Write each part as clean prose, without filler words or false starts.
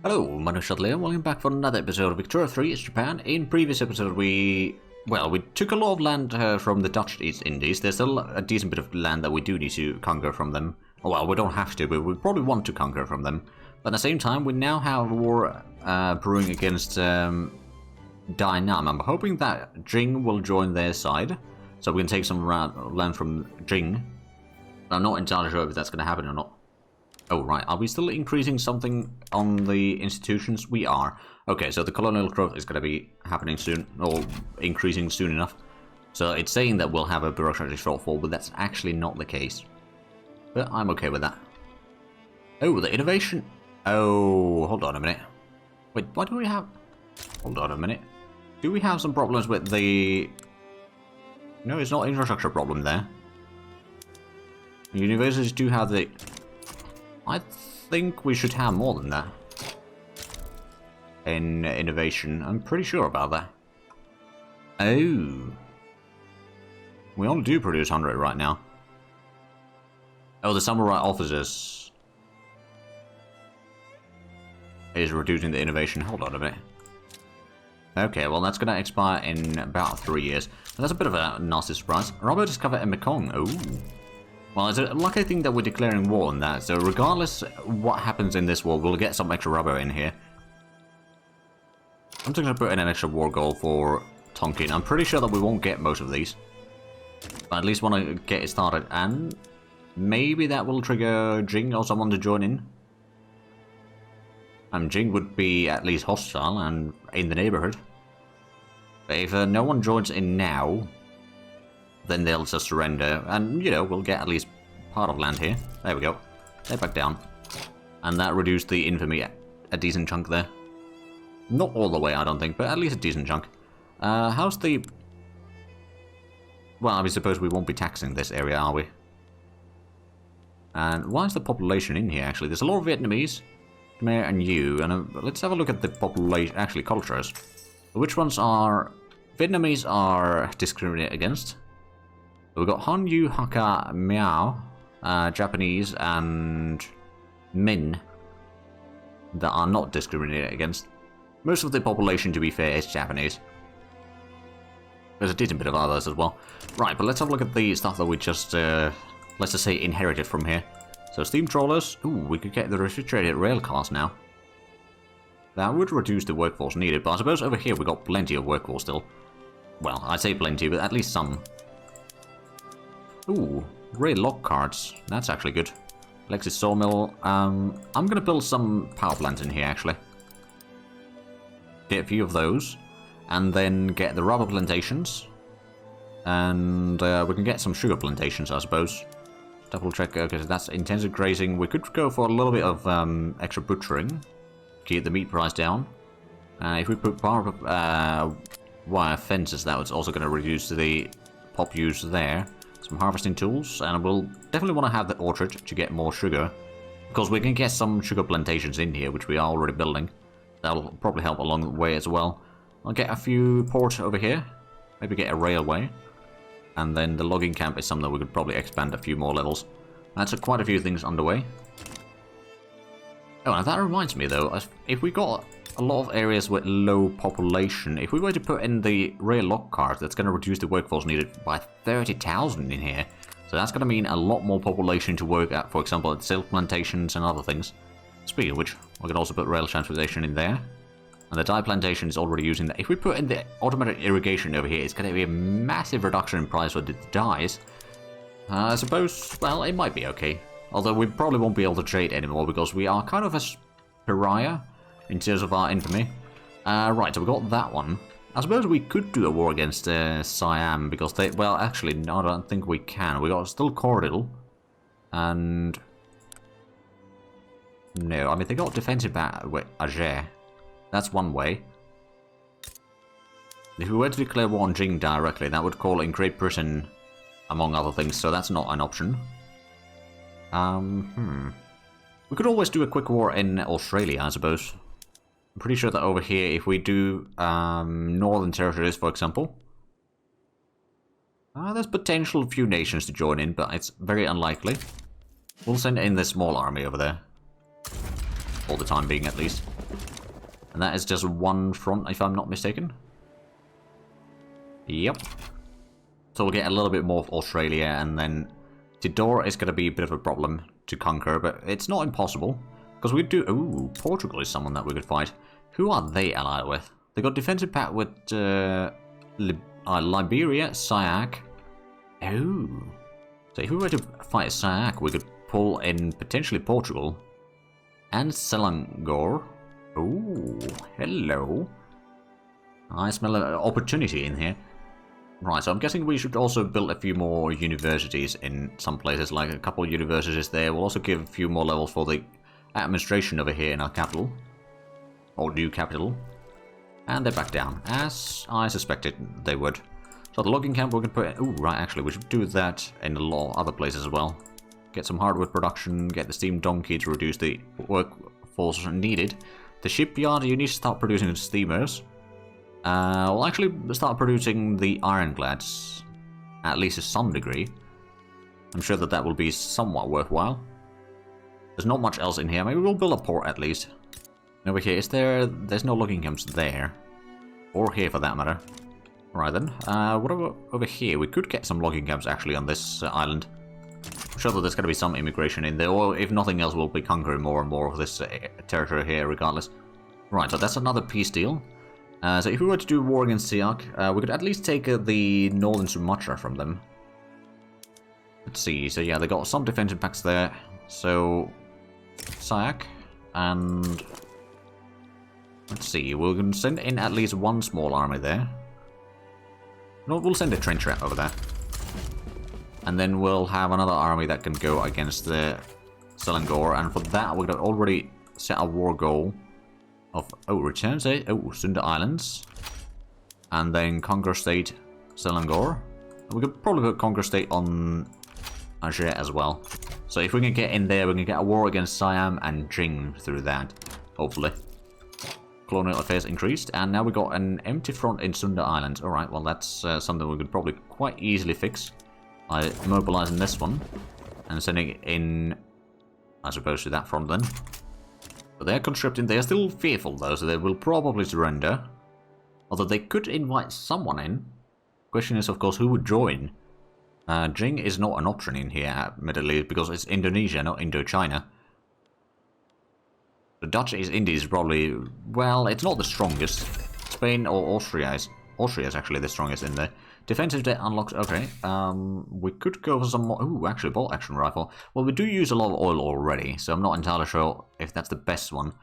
Hello, my name is Shuttley, and welcome back for another episode of Victoria 3 is Japan. In previous episode we took a lot of land from the Dutch East Indies. There's still a decent bit of land that we do need to conquer from them. Well, we don't have to, but we probably want to conquer from them. But at the same time, we now have a war brewing against Dainam. I'm hoping that Jing will join their side, so we can take some land from Jing. I'm not entirely sure if that's going to happen or not. Oh, right. Are we still increasing something on the institutions? We are. Okay, so the colonial growth is going to be happening soon, or increasing soon enough. So it's saying that we'll have a bureaucratic shortfall, but that's actually not the case. But I'm okay with that. Oh, the innovation. Oh, hold on a minute. Wait, why do we have... Hold on a minute. Do we have some problems with the... No, it's not infrastructure problem there. Universities do have the... I think we should have more than that in innovation. I'm pretty sure about that. Oh. We only do produce 100 right now. Oh, the samurai officers is reducing the innovation. Hold on a minute. Okay, well that's going to expire in about 3 years. That's a bit of a nasty surprise. Rubber discovered in Mekong. Oh. Well, it's a lucky thing that we're declaring war on that, so regardless what happens in this war, we'll get some extra rubber in here. I'm just going to put in an extra war goal for Tonkin. I'm pretty sure that we won't get most of these. But at least want to get it started, and maybe that will trigger Jing or someone to join in. Jing would be at least hostile and in the neighborhood. But if no one joins in now, then they'll just surrender, and, you know, we'll get at least part of land here. There we go. They're back down. And that reduced the infamy a decent chunk there. Not all the way, I don't think, but at least a decent chunk. How's the... Well, I suppose we won't be taxing this area, are we? And why is the population in here, actually? There's a lot of Vietnamese, Khmer, and you, and let's have a look at the population, actually, cultures. Which ones are... Vietnamese are discriminated against. We've got Hanyu, Hakka, Miao, Japanese, and Min that are not discriminated against. Most of the population, to be fair, is Japanese. There's a decent bit of others as well. Right, but let's have a look at the stuff that we just, let's just say, inherited from here. So, steam trawlers. Ooh, we could get the refrigerated rail cars now. That would reduce the workforce needed, but I suppose over here we got plenty of workforce still. Well, I say plenty, but at least some. Ooh, rail lock carts. That's actually good. Lexus sawmill. I'm gonna build some power plants in here, actually. Get a few of those, and then get the rubber plantations, and we can get some sugar plantations, I suppose. Double check. Okay, so that's intensive grazing. We could go for a little bit of extra butchering, keep the meat price down. If we put barbed wire fences, that was also going to reduce the pop use there. Some harvesting tools, and we'll definitely want to have the orchard to get more sugar, because we can get some sugar plantations in here, which we are already building. That'll probably help along the way as well. I'll get a few ports over here, maybe get a railway, and then the logging camp is something that we could probably expand a few more levels. That's quite a few things underway. Oh, and that reminds me though, if we got a lot of areas with low population, if we were to put in the rail lock cars, that's going to reduce the workforce needed by 30,000 in here. So that's going to mean a lot more population to work at, for example, at silk plantations and other things. Speaking of which, we can also put rail transportation in there. And the dye plantation is already using that. If we put in the automatic irrigation over here, it's going to be a massive reduction in price for the dyes. I suppose, well, it might be okay. Although we probably won't be able to trade anymore, because we are kind of a pariah in terms of our infamy. Right, so we got that one. I suppose we could do a war against Siam, because they... Well, actually, no, I don't think we can. We got still Cordial. And... No, I mean, they got defensive with Ager. That's one way. If we were to declare war on Jing directly, that would call in Great Britain, among other things, so that's not an option. We could always do a quick war in Australia, I suppose. I'm pretty sure that over here, if we do Northern Territories, for example, there's potential a few nations to join in, but it's very unlikely. We'll send in this small army over there. For the time being, at least. And that is just one front, if I'm not mistaken. Yep. So we'll get a little bit more of Australia, and then Tidor is going to be a bit of a problem to conquer, but it's not impossible. Because we do... Ooh, Portugal is someone that we could fight. Who are they allied with? They got defensive pact with Liberia, Sayak. Oh. So if we were to fight Sayak, we could pull in potentially Portugal. And Selangor. Oh, hello. I smell an opportunity in here. Right, so I'm guessing we should also build a few more universities in some places, like a couple of universities there. We'll also give a few more levels for the administration over here in our capital. Or new capital. And they're back down, as I suspected they would. So the logging camp we can put in... Ooh, right, actually, we should do that in a lot of other places as well. Get some hardwood production, get the steam donkey to reduce the workforce needed. The shipyard, you need to start producing steamers. We'll actually start producing the ironclads, at least to some degree. I'm sure that that will be somewhat worthwhile. There's not much else in here. Maybe we'll build a port at least. Over here, there's no logging camps there. Or here for that matter. Right then, what about over here? We could get some logging camps actually on this island. I'm sure that there's going to be some immigration in there, or if nothing else, we'll be conquering more and more of this territory here regardless. Right, so that's another peace deal. So if we were to do war against Siak, we could at least take the northern Sumatra from them. Let's see, so yeah, they got some defensive pacts there. So, Siak, and... Let's see, we're going to send in at least one small army there. No, we'll send a trench rat over there. And then we'll have another army that can go against the Selangor, and for that we're going to already set a war goal of, return state, Sunda Islands. And then conquer state Selangor. We could probably put conquer state on Aceh as well. So if we can get in there, we can get a war against Siam and Jing through that, hopefully. Colonial affairs increased, and now we got an empty front in Sunda Islands. Alright, well that's something we could probably quite easily fix by mobilizing this one and sending it in, I suppose, to that front then. But they're conscripting. They are still fearful though, so they will probably surrender. Although they could invite someone in. Question is, of course, who would join? Jing is not an option in here, admittedly, because it's Indonesia, not Indochina. The Dutch East Indies is probably, well, it's not the strongest. Spain or Austria is actually the strongest in there. Defensive debt unlocks, okay. We could go for some more, actually bolt action rifle. Well, we do use a lot of oil already, so I'm not entirely sure if that's the best one.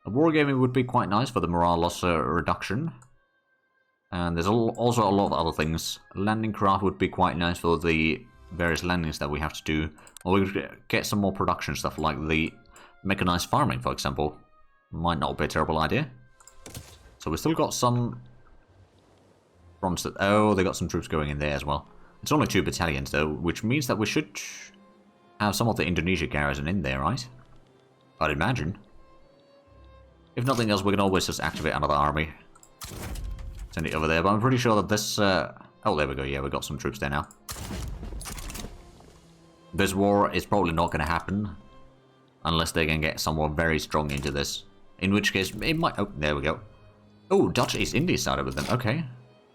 A wargaming would be quite nice for the morale loss reduction. And there's also a lot of other things. Landing craft would be quite nice for the various landings that we have to do. Or we could get some more production stuff like the mechanized farming, for example. Might not be a terrible idea. So we still got some fronts that... Oh, they got some troops going in there as well. It's only 2 battalions though, which means that we should have some of the Indonesia garrison in there, right? I'd imagine. If nothing else, we can always just activate another army. Send it over there, but I'm pretty sure that this... Oh, there we go, yeah, we got some troops there now. This war is probably not going to happen unless they can get someone very strong into this. In which case, it might... Oh, there we go. Oh, Dutch East Indies started with them. Okay.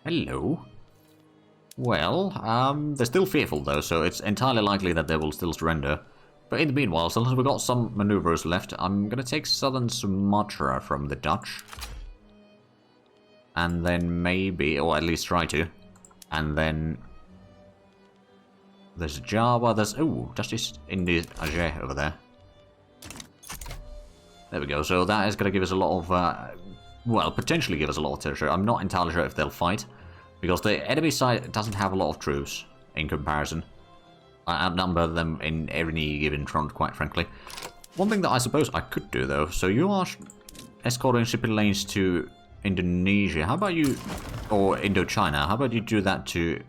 Hello. Well, they're still fearful though, so it's entirely likely that they will still surrender. But in the meanwhile, since we've got some maneuvers left, I'm going to take southern Sumatra from the Dutch. And then maybe, or at least try to. And then... There's Java, there's... Oh, Dutch East Indies Aceh over there. There we go, so that is going to give us a lot of, well, potentially give us a lot of territory. I'm not entirely sure if they'll fight, because the enemy side doesn't have a lot of troops in comparison. I outnumber them in any given front, quite frankly. One thing that I suppose I could do, though, so you are escorting shipping lanes to Indonesia. How about you, or Indochina, how about you do that to,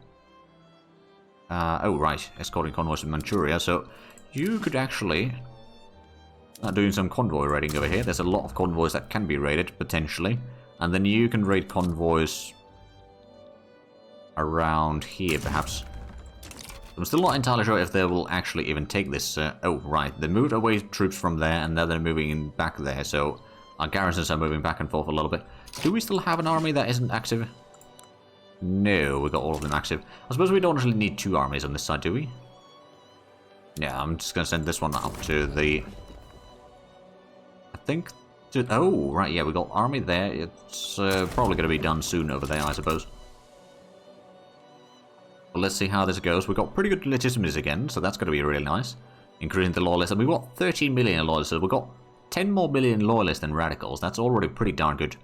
oh, right, escorting convoys to Manchuria, so you could actually... doing some convoy raiding over here. There's a lot of convoys that can be raided, potentially. And then you can raid convoys around here, perhaps. I'm still not entirely sure if they will actually even take this. Oh, right. They moved away troops from there, and now they're moving back there. So Our garrisons are moving back and forth a little bit. Do we still have an army that isn't active? No, we got all of them active. I suppose we don't really need 2 armies on this side, do we? Yeah, I'm just going to send this one up to the... I think... Oh, right, yeah, we got army there. It's probably going to be done soon over there, I suppose. Well, let's see how this goes. We've got pretty good legitimacy again, so that's going to be really nice. Increasing the loyalists, and we've got 13 million loyalists. We've got 10 more million loyalists than radicals. That's already pretty darn good.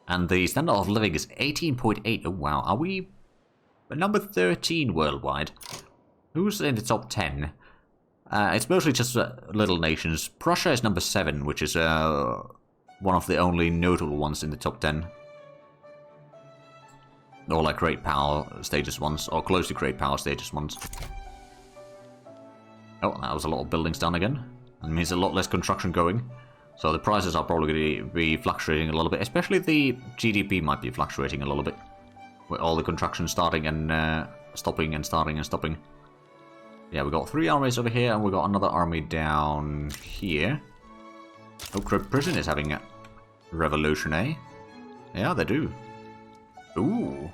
And the standard of living is 18.8. Oh, wow. Are we number 13 worldwide? Who's in the top 10? It's mostly just little nations. Prussia is number 7, which is one of the only notable ones in the top 10. Or like great power status ones, or close to great power status ones. Oh, that was a lot of buildings done again. That means a lot less construction going. So the prices are probably going to be fluctuating a little bit. Especially the GDP might be fluctuating a little bit. With all the construction starting and stopping and starting and stopping. Yeah, we got 3 armies over here, and we got another army down here. Oh, Crypt Prison is having a revolution, eh? Yeah, they do. Ooh.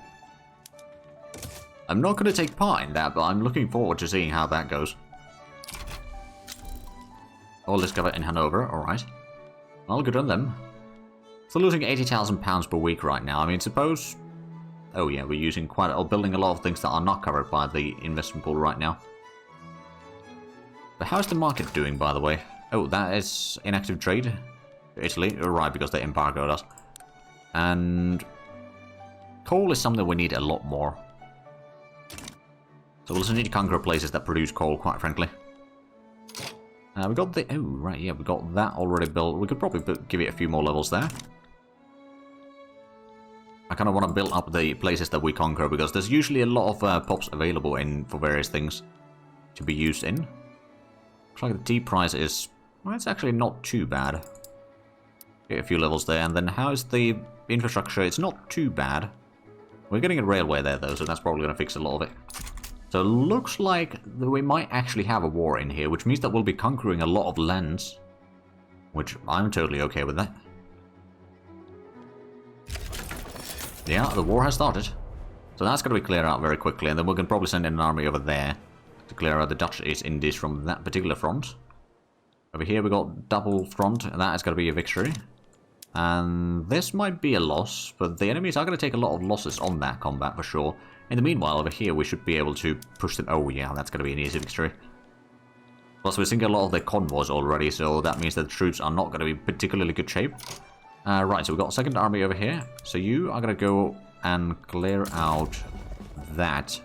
I'm not going to take part in that, but I'm looking forward to seeing how that goes. All discovered in Hanover, alright. Well, good on them. Still losing £80,000 per week right now. I mean, suppose... Oh yeah, we're using quite... or building a lot of things that are not covered by the investment pool right now. But how's the market doing, by the way? Oh, that is inactive trade. Italy, right, because they embargoed us. And... coal is something we need a lot more. So we'll also need to conquer places that produce coal, quite frankly. We got the... oh, right, yeah, we got that already built. We could probably give it a few more levels there. I kind of want to build up the places that we conquer, because there's usually a lot of pops available for various things to be used in. Looks like the tea price is... well, it's actually not too bad. Get a few levels there, and then how's the infrastructure? It's not too bad. We're getting a railway there, though, so that's probably going to fix a lot of it. So it looks like we might actually have a war in here, which means that we'll be conquering a lot of lands. Which I'm totally okay with that. Yeah, the war has started. So that's going to be cleared out very quickly, and then we can probably send in an army over there to clear out the Dutch East Indies from that particular front. Over here we got double front, and that is going to be a victory. And this might be a loss, but the enemies are going to take a lot of losses on that combat for sure. In the meanwhile, over here we should be able to push them... oh yeah, that's going to be an easy victory. Plus we're sinking a lot of their convoys already, so that means that the troops are not going to be particularly good shape. Right, so we've got a second army over here. So you are going to go and clear out that.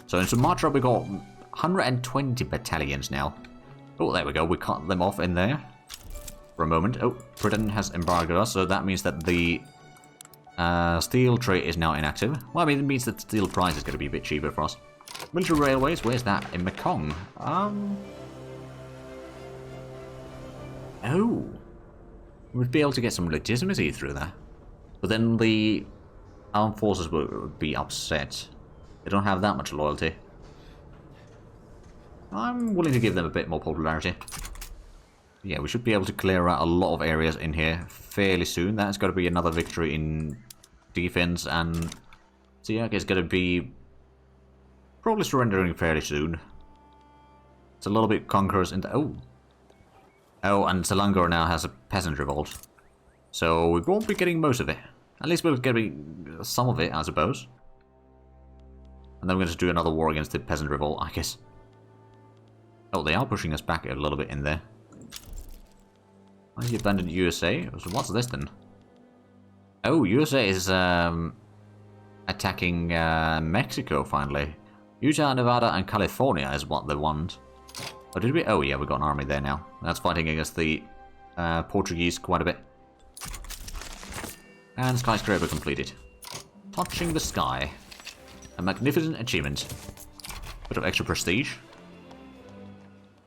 So in Sumatra we got 120 battalions now. Oh, there we go, we cut them off in there. For a moment. Oh, Britain has embargoed us, so that means that the steel trade is now inactive. Well, I mean, it means that steel price is going to be a bit cheaper for us. Military railways, where's that? In Mekong. Oh. We'd be able to get some legitimacy through that. But then the armed forces would be upset. They don't have that much loyalty. I'm willing to give them a bit more popularity. Yeah, we should be able to clear out a lot of areas in here fairly soon. That's got to be another victory in defense, and Siak is going to be probably surrendering fairly soon. It's a little bit conquerors in the... oh, and Selangor now has a peasant revolt. So we won't be getting most of it. At least we'll be getting some of it, I suppose. And then we're going to do another war against the peasant revolt, I guess. Oh, they are pushing us back a little bit in there. Why he abandoned USA? So what's this then? Oh, USA is attacking Mexico finally. Utah, Nevada, and California is what they want. Oh, did we? Oh, yeah, we got an army there now. That's fighting against the Portuguese quite a bit. And skyscraper completed. Touching the sky. A magnificent achievement. Bit of extra prestige.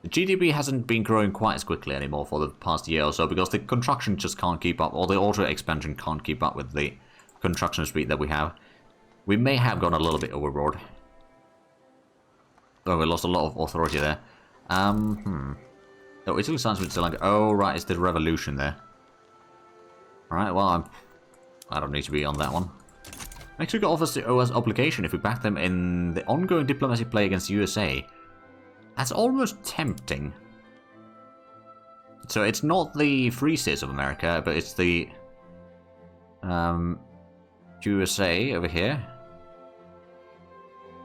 The GDP hasn't been growing quite as quickly anymore for the past year or so, because the construction just can't keep up, or the auto expansion can't keep up with the construction speed that we have. We may have gone a little bit overboard. Oh, we lost a lot of authority there. Oh, Italy signs with Sri Lanka. Oh, right, it's the revolution there. Alright, well, I don't need to be on that one. Mexico offers to owe us obligation if we back them in the ongoing diplomacy play against the USA. That's almost tempting. So it's not the Free States of America, but it's the USA over here.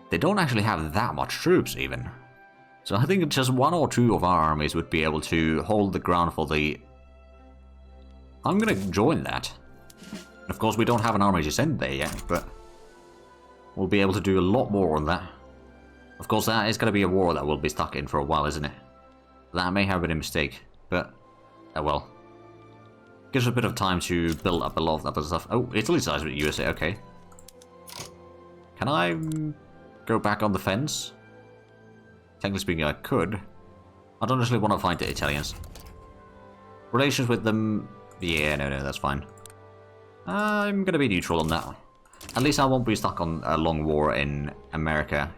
They don't actually have that much troops, even. So I think just one or two of our armies would be able to hold the ground for the... I'm gonna join that. Of course, we don't have an army to send there yet, but we'll be able to do a lot more on that. Of course, that is going to be a war that we'll be stuck in for a while, isn't it? That may have been a mistake, but oh well. Gives us a bit of time to build up a lot of other stuff. Oh, Italy sides with USA, okay. Can I go back on the fence? Technically speaking, I could. I don't actually want to fight the Italians. Relations with them... Yeah, no, that's fine. I'm gonna be neutral on that. At least I won't be stuck on a long war in America.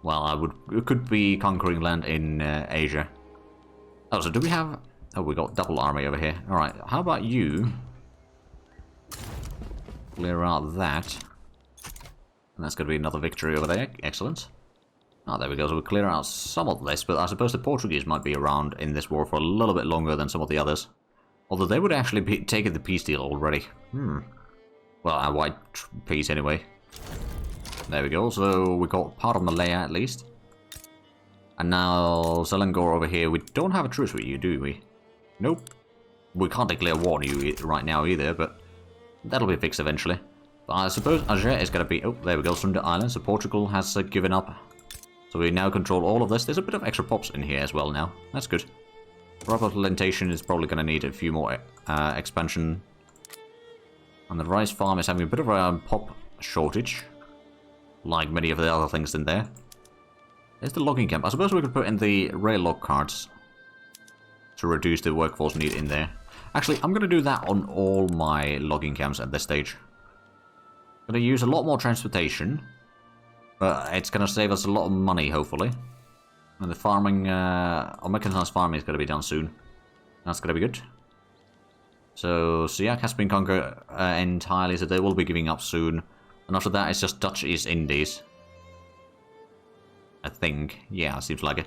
Well, we could be conquering land in Asia. Oh, so do we have... Oh, we got double army over here. Alright, how about you... clear out that. And that's gonna be another victory over there. Excellent. Oh, there we go. So we'll clear out some of this, but I suppose the Portuguese might be around in this war for a little bit longer than some of the others. Although they would actually be taking the peace deal already. Well, a white peace anyway. There we go. So we got part of Malaya at least. And now Selangor over here. We don't have a truce with you, do we? Nope. We can't declare war on you right now either, but that'll be fixed eventually. But I suppose Alger is going to be... Oh, there we go. Sunda Island. So Portugal has given up. So we now control all of this. There's a bit of extra pops in here as well now. That's good. Rubber plantation is probably going to need a few more expansion. And the rice farm is having a bit of a pop shortage. Like many of the other things in there. There's the logging camp. I suppose we could put in the rail log carts. To reduce the workforce need in there. Actually, I'm going to do that on all my logging camps at this stage. Going to use a lot more transportation. But it's going to save us a lot of money, hopefully. And the farming, mechanized farming is going to be done soon. That's going to be good. So, Siak has been conquered entirely, so they will be giving up soon. And after that, it's just Dutch East Indies. I think. Yeah, seems like it.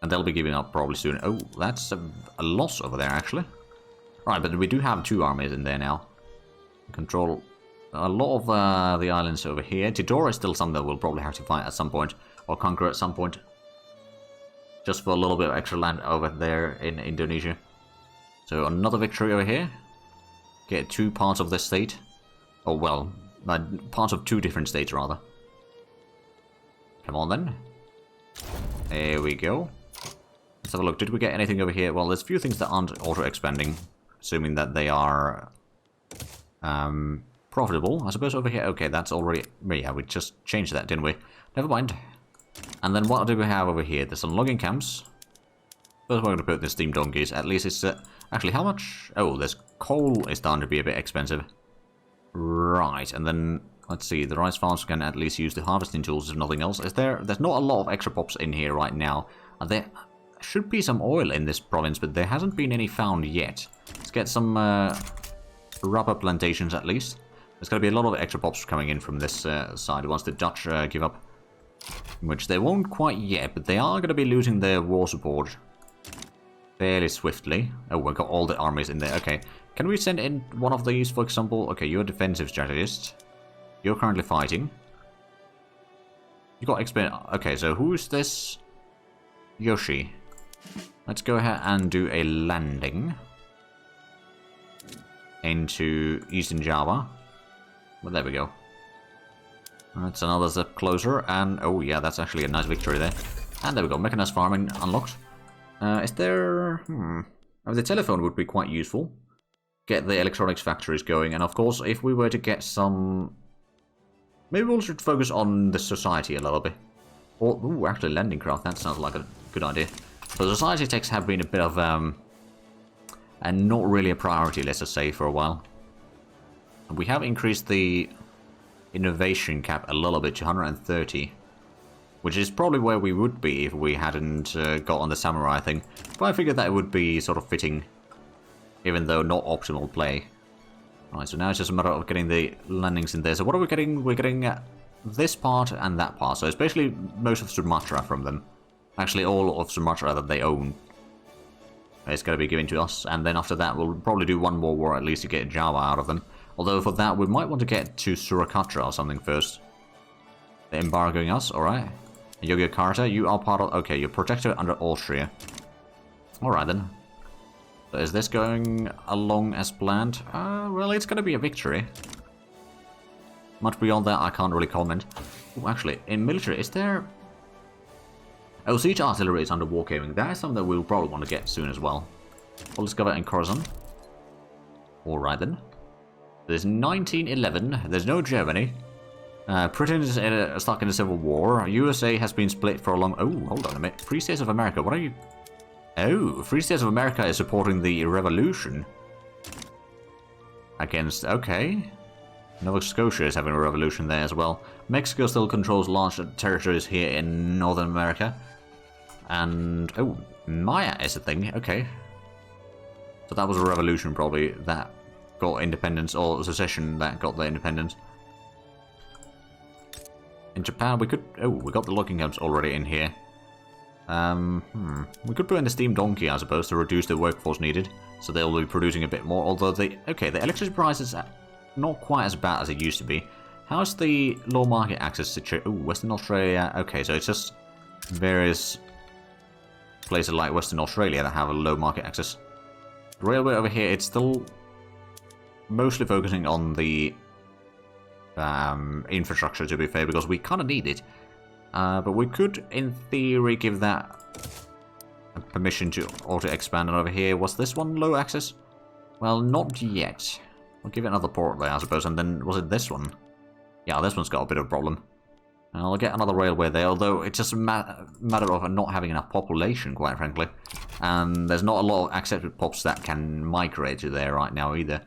And they'll be giving up probably soon. Oh, that's a loss over there, actually. Right, but we do have two armies in there now. Control a lot of the islands over here. Tidore is still something that we'll probably have to fight at some point. Or conquer at some point. Just for a little bit of extra land over there in Indonesia. So another victory over here. Get two parts of this state. Oh well, parts of two different states rather. Come on then. There we go. Let's have a look. Did we get anything over here? Well, there's a few things that aren't auto-expanding. Assuming that they are profitable. I suppose over here, okay, that's already... Yeah, we just changed that, didn't we? Never mind. And then what do we have over here? There's some logging camps. First we're going to put the steam donkeys. At least it's... actually, how much... Oh, this coal is starting to be a bit expensive. Right, and then... Let's see, the rice farms can at least use the harvesting tools if nothing else. There's not a lot of extra pops in here right now. There should be some oil in this province, but there hasn't been any found yet. Let's get some rubber plantations at least. There's going to be a lot of extra pops coming in from this side once the Dutch give up. Which they won't quite yet, but they are going to be losing their war support fairly swiftly. Oh, we've got all the armies in there. Okay, can we send in one of these, for example? Okay, you're a defensive strategist. You're currently fighting. You got experience. Okay, so who's this? Yoshi. Let's go ahead and do a landing into Eastern Java. Well, there we go. That's another step closer, and oh yeah, that's actually a nice victory there. And there we go, mechanized farming unlocked. Is there... Oh, the telephone would be quite useful. Get the electronics factories going, and of course, if we were to get some... Maybe we should focus on the society a little bit. Or, ooh, actually landing craft, that sounds like a good idea. But society techs have been a bit of, and not really a priority, let's just say, for a while. And we have increased the innovation cap a little bit to 130. Which is probably where we would be if we hadn't got on the samurai thing. But I figured that it would be sort of fitting even though not optimal play. Alright, so now it's just a matter of getting the landings in there. So what are we getting? We're getting this part and that part. So it's basically most of Sumatra from them. Actually, all of Sumatra that they own. It's going to be given to us. And then after that, we'll probably do one more war at least to get Java out of them. Although for that, we might want to get to Surakarta or something first. They're embargoing us, alright. Yogyakarta, you are part of... Okay, you're protected under Austria. Alright then. So is this going along as planned? Well, it's going to be a victory. Much beyond that, I can't really comment. Oh, actually, in military, is there... Oh, siege artillery is under wargaming. That is something that we'll probably want to get soon as well. We'll discover in Khorasan. Alright then. There's 1911. There's no Germany. Britain is stuck in a civil war. USA has been split for a long... Oh, hold on a minute. Free States of America, what are you... Oh, Free States of America is supporting the revolution. Against... Okay. Nova Scotia is having a revolution there as well. Mexico still controls large territories here in Northern America. And... Oh, Maya is a thing. Okay. So that was a revolution probably that got independence, or secession that got the independence. In Japan, we could... Oh, we got the logging camps already in here. We could put in the steam donkey, I suppose, to reduce the workforce needed. So they'll be producing a bit more, although they... Okay, the electricity price is not quite as bad as it used to be. How's the low market access situation? Oh, Western Australia. Okay, so it's just various places like Western Australia that have a low market access. The railway over here, it's still mostly focusing on the infrastructure, to be fair, because we kind of need it. But we could, in theory, give that permission to auto-expand over here. Was this one low access? Well, not yet. We'll give it another port there, I suppose, and then was it this one? Yeah, this one's got a bit of a problem. I'll get another railway there, although it's just a matter of not having enough population, quite frankly. And there's not a lot of accepted pops that can migrate to there right now either.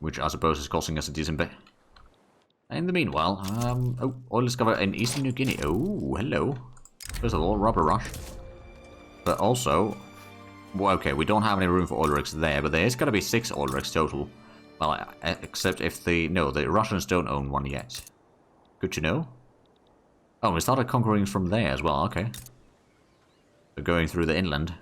Which I suppose is costing us a decent bit. In the meanwhile, oh, oil discovered in Eastern New Guinea. Oh, hello. First of all, rubber rush. But also, well, okay, we don't have any room for oil rigs there, but there's got to be 6 oil rigs total. Well, except if the... No, the Russians don't own one yet. Good to know. Oh, we started conquering from there as well, okay. So going through the inland.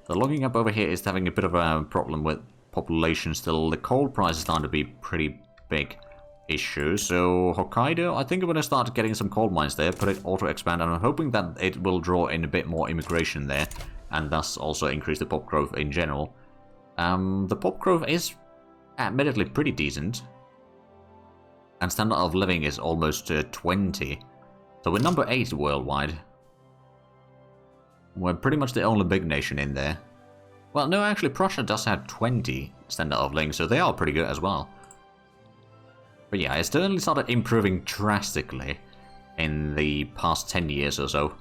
The logging up over here is having a bit of a problem with population still. The coal price is starting to be pretty big issue. So Hokkaido, I think I'm going to start getting some coal mines there, put it auto-expand, and I'm hoping that it will draw in a bit more immigration there, and thus also increase the pop growth in general. The pop growth is admittedly pretty decent. And standard of living is almost 20. So we're number 8 worldwide. We're pretty much the only big nation in there. Well, no, actually, Prussia does have 20 standard of living, so they are pretty good as well. But yeah, it's certainly started improving drastically in the past 10 years or so.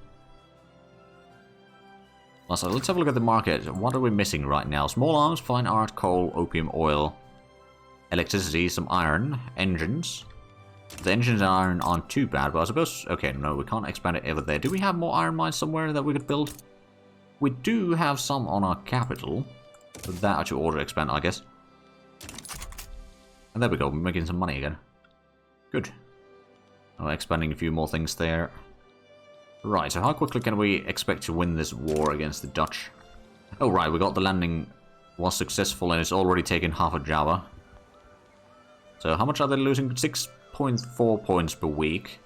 So let's have a look at the market. What are we missing right now? Small arms, fine art, coal, opium, oil, electricity, some iron, engines. The engines and iron aren't too bad, but I suppose... Okay, no, we can't expand it over there. Do we have more iron mines somewhere that we could build? We do have some on our capital. But that to auto-expand, I guess. And there we go, we're making some money again. Good. Oh, expanding a few more things there. Right, so how quickly can we expect to win this war against the Dutch? Oh, right, we got the landing was successful and it's already taken half of Java. So how much are they losing? 6.4 points per week.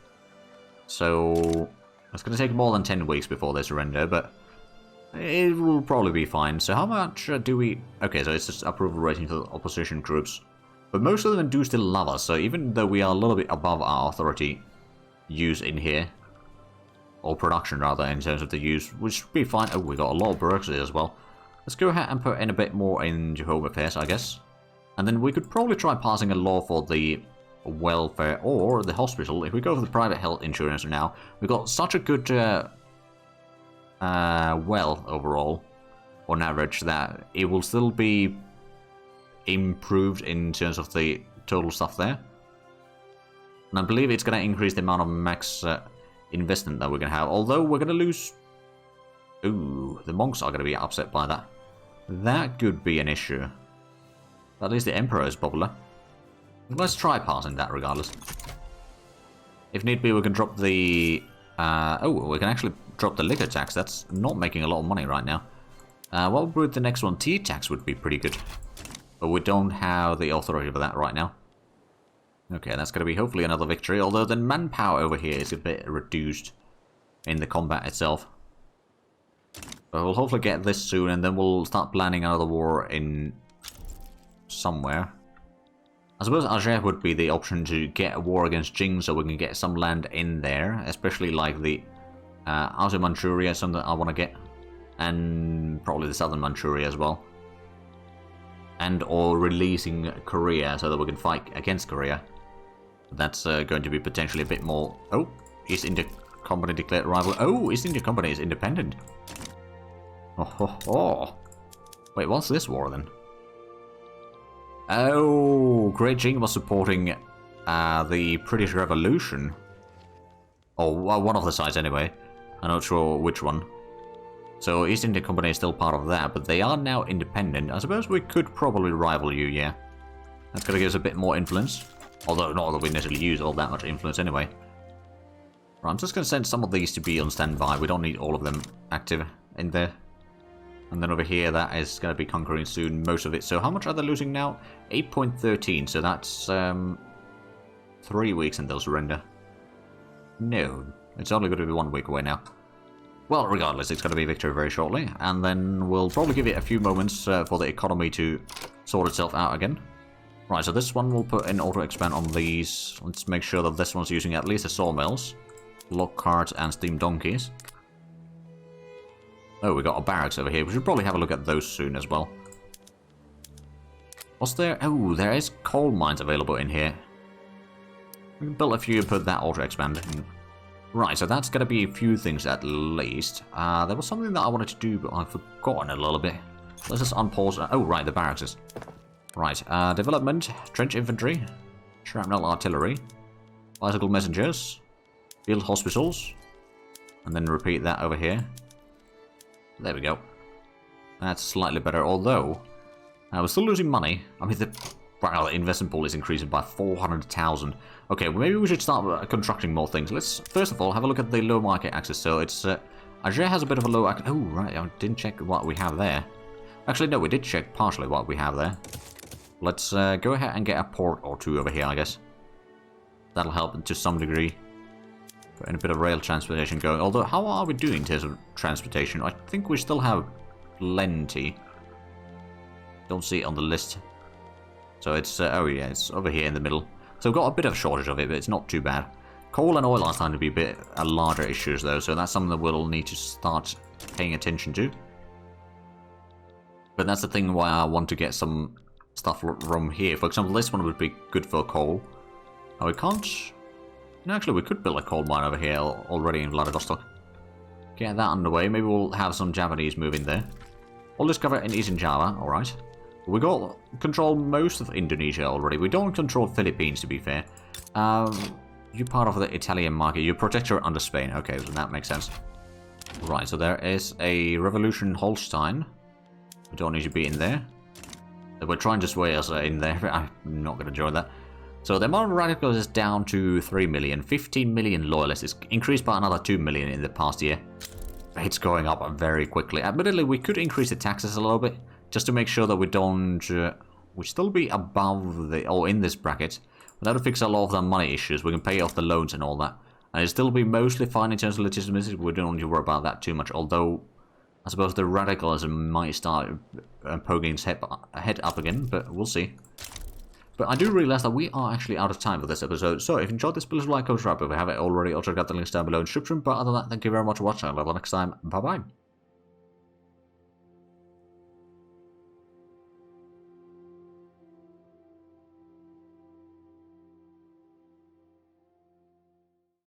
So it's going to take more than 10 weeks before they surrender, but it will probably be fine. So how much do we... Okay, so it's just approval rating for the opposition groups. But most of them do still love us, so even though we are a little bit above our authority use in here, or production rather, in terms of the use, which should be fine. Oh, we got a lot of bureaucracy as well. Let's go ahead and put in a bit more into Home Affairs, I guess. And then we could probably try passing a law for the welfare or the hospital. If we go for the private health insurance now, we've got such a good wealth overall, on average, that it will still be improved in terms of the total stuff there. And I believe it's going to increase the amount of max investment that we're going to have, although we're going to lose... Ooh, the monks are going to be upset by that. That could be an issue. At least the Emperor is popular. Let's try passing that regardless. If need be, we can drop the... oh, we can actually drop the liquor tax. That's not making a lot of money right now. What would the next one? Tea tax would be pretty good. But we don't have the authority for that right now. Okay, that's going to be hopefully another victory. Although the manpower over here is a bit reduced in the combat itself. But we'll hopefully get this soon, and then we'll start planning another war in somewhere. I suppose Alger would be the option to get a war against Jing, so we can get some land in there, especially like the Outer Manchuria, something I want to get, and probably the Southern Manchuria as well, and or releasing Korea so that we can fight against Korea. That's going to be potentially a bit more. Oh, East India Company declared rival. Oh, East India Company is independent. Oh, ho, ho. Wait, what's this war then? Oh, Great Jing was supporting the British Revolution. Or well, one of the sides anyway. I'm not sure which one. So East India Company is still part of that, but they are now independent. I suppose we could probably rival you, yeah. That's gonna give us a bit more influence. Although not that we necessarily use all that much influence anyway. Right, I'm just gonna send some of these to be on standby. We don't need all of them active in there. And then over here, that is going to be conquering soon, most of it. So how much are they losing now? 8.13, so that's 3 weeks and they'll surrender. No, it's only going to be 1 week away now. Well, regardless, it's going to be victory very shortly. And then we'll probably give it a few moments for the economy to sort itself out again. Right, so this one we'll put in auto-expand on these. Let's make sure that this one's using at least the sawmills, log carts, and steam donkeys. Oh, we got a barracks over here. We should probably have a look at those soon as well. What's there? Oh, there is coal mines available in here. We can build a few and put that auto-expand in. Right, so that's going to be a few things at least. There was something that I wanted to do, but I've forgotten a little bit. Let's just unpause. Oh, right, the barracks. Right, development, trench infantry, shrapnel artillery, bicycle messengers, field hospitals, and then repeat that over here. There we go. That's slightly better, although we're still losing money. I mean, the investment pool is increasing by 400,000. Okay, well, maybe we should start constructing more things. Let's first of all have a look at the low market access. So it's Alger has a bit of a low. Oh right, I didn't check what we have there. Actually, no, we did check partially what we have there. Let's go ahead and get a port or two over here, I guess. That'll help to some degree. And a bit of rail transportation going. Although, how are we doing in terms of transportation? I think we still have plenty. Don't see it on the list. So it's, oh yeah, it's over here in the middle. So we've got a bit of a shortage of it, but it's not too bad. Coal and oil are starting to be a bit larger issues though, so that's something that we'll need to start paying attention to. But that's the thing why I want to get some stuff from here. For example, this one would be good for coal. Oh, we can't... No, actually, we could build a coal mine over here already in Vladivostok. Get that underway. Maybe we'll have some Japanese move in there. We'll discover in Eastern Java, alright. We got control most of Indonesia already. We don't control Philippines, to be fair. You're part of the Italian market. You're protectorate under Spain. Okay, so that makes sense. Right, so there is a revolution Holstein. We don't need to be in there. We're trying to sway us in there. I'm not going to join that. So the amount of radicals is down to 3 million. 15 million loyalists. It's increased by another 2 million in the past year. It's going up very quickly. Admittedly, we could increase the taxes a little bit, just to make sure that we don't... we still be above the... or in this bracket. But that'll fix a lot of the money issues. We can pay off the loans and all that. And it'll still be mostly fine in terms of legitimacy. We don't need to worry about that too much. Although, I suppose the radicalism might start poking its head up again. But we'll see. But I do realize that we are actually out of time for this episode. So if you enjoyed this, please like, subscribe if you haven't already. Also got the links down below in the description. But other than that, thank you very much for watching. Until next time, bye bye.